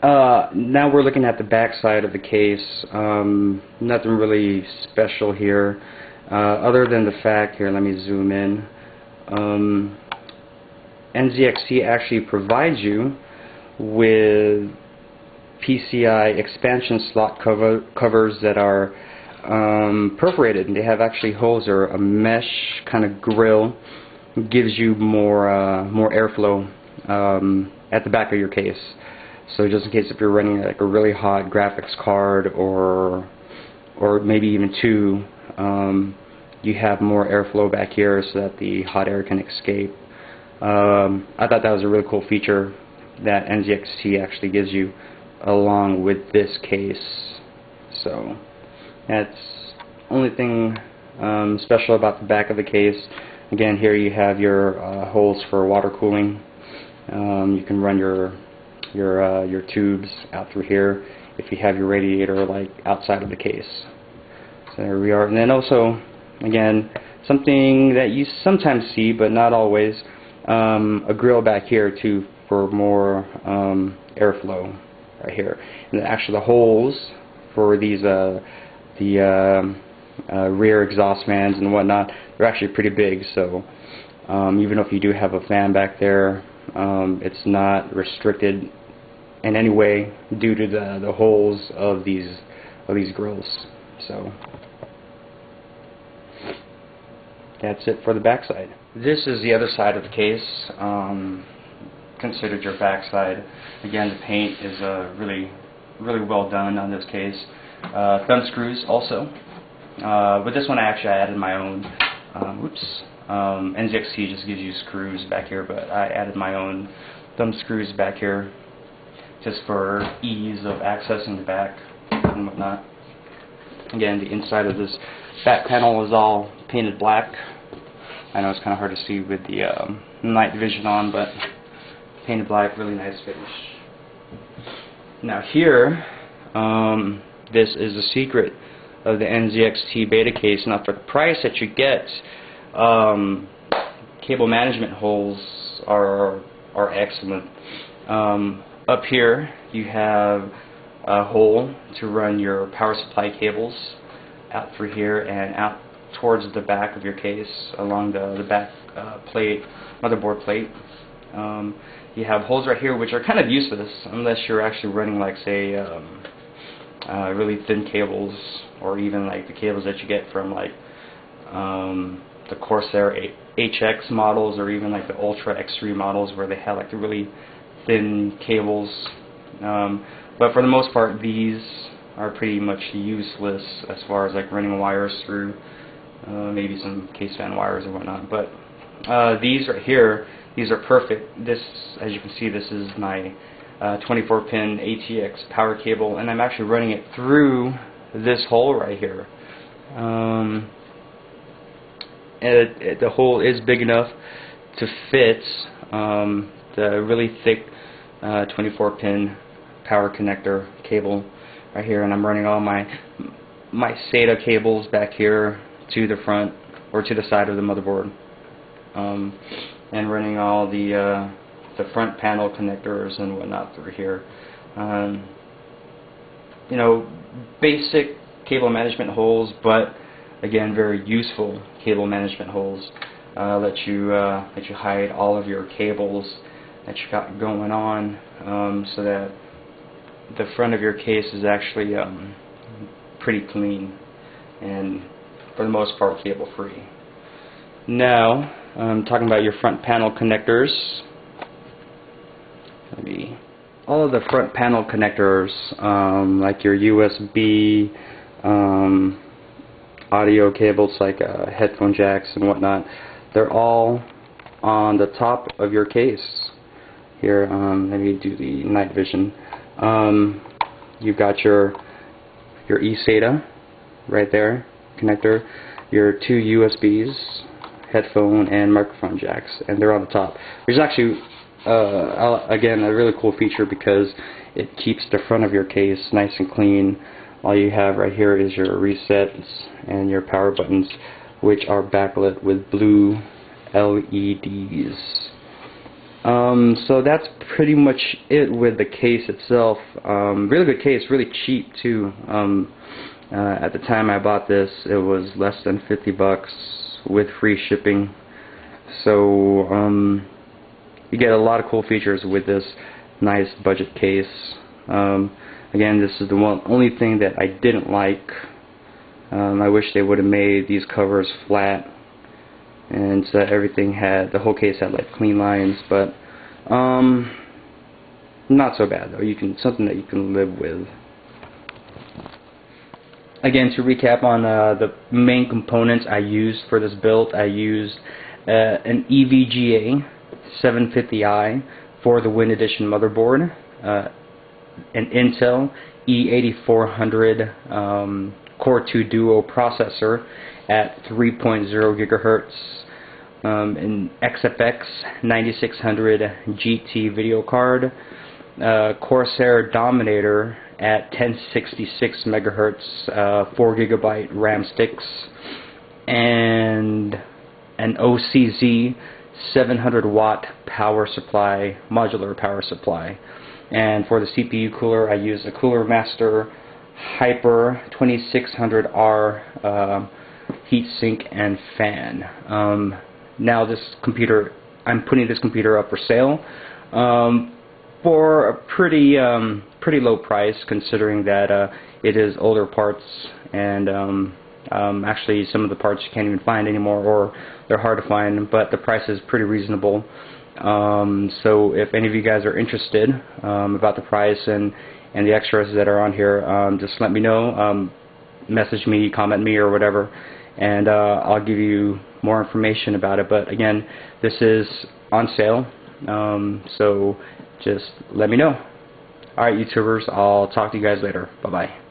Now we're looking at the back side of the case. Nothing really special here, other than the fact, here, let me zoom in. NZXT actually provides you with PCI expansion slot covers that are perforated, and they have actually holes or a mesh kind of grill. Gives you more airflow at the back of your case. So just in case if you're running like a really hot graphics card or maybe even two, you have more airflow back here so that the hot air can escape. I thought that was a really cool feature that NZXT actually gives you along with this case. So that's the only thing special about the back of the case. Again, here you have your holes for water cooling. You can run your tubes out through here if you have your radiator like outside of the case. So there we are. And then also, again, something that you sometimes see but not always, a grill back here too for more airflow right here. And actually the holes for these rear exhaust fans and whatnot, they're actually pretty big, so even if you do have a fan back there, it's not restricted in any way due to the holes of these grills. So that's it for the back side. This is the other side of the case, considered your back side. Again, the paint is really well done on this case. Thumb screws also. With this one I actually added my own. NZXT just gives you screws back here, but I added my own thumb screws back here just for ease of accessing the back and whatnot. Again, the inside of this back panel is all painted black. I know it's kind of hard to see with the night vision on, but painted black, really nice finish. Now here, this is the secret of the NZXT beta case. Now for the price that you get, cable management holes are excellent. Up here you have a hole to run your power supply cables out through here and out towards the back of your case along the back plate, motherboard plate. You have holes right here which are kind of useless unless you're actually running, like, say, really thin cables, or even like the cables that you get from like the Corsair HX models, or even like the Ultra Extreme models where they have like the really thin cables. But for the most part, these are pretty much useless as far as like running wires through, maybe some case fan wires or whatnot. But these right here, these are perfect. This, as you can see, this is my 24-pin ATX power cable, and I'm actually running it through this hole right here. The hole is big enough to fit the really thick 24-pin power connector cable right here, and I'm running all my SATA cables back here to the front or to the side of the motherboard, and running all the front panel connectors and whatnot through here. You know, basic cable management holes, but again, very useful cable management holes. Let you hide all of your cables that you got going on, so that the front of your case is actually pretty clean and for the most part cable free. Now, talking about your front panel connectors. All of the front panel connectors, like your USB audio cables, like headphone jacks and whatnot, they're all on the top of your case. Here, let me do the night vision. You've got your eSATA right there, connector, your two USBs, headphone and microphone jacks, and they're on the top. There's actually again, a really cool feature because it keeps the front of your case nice and clean. All you have right here is your resets and your power buttons, which are backlit with blue LEDs. So that's pretty much it with the case itself. Really good case, really cheap too. At the time I bought this, it was less than $50 with free shipping. So you get a lot of cool features with this nice budget case. Again, this is the only thing that I didn't like. I wish they would have made these covers flat, and so that everything had, the whole case had like clean lines, but not so bad though. Something that you can live with. Again, to recap on the main components I used for this build, I used an EVGA 750i for the Win Edition motherboard, an Intel E8400 Core 2 Duo processor at 3.0 gigahertz, an XFX 9600 GT video card, Corsair Dominator at 1066 megahertz, 4 gigabyte RAM sticks, and an OCZ 700 watt power supply, modular power supply. And for the CPU cooler, I use a Cooler Master Hyper 2600R heatsink and fan. Now this computer, I'm putting this computer up for sale for a pretty low price, considering that it is older parts, and actually some of the parts you can't even find anymore, or they're hard to find, but the price is pretty reasonable. So if any of you guys are interested about the price and the extras that are on here, just let me know, message me, comment me, or whatever, and I'll give you more information about it. But again, this is on sale, so just let me know. Alright, YouTubers, I'll talk to you guys later. Bye-bye.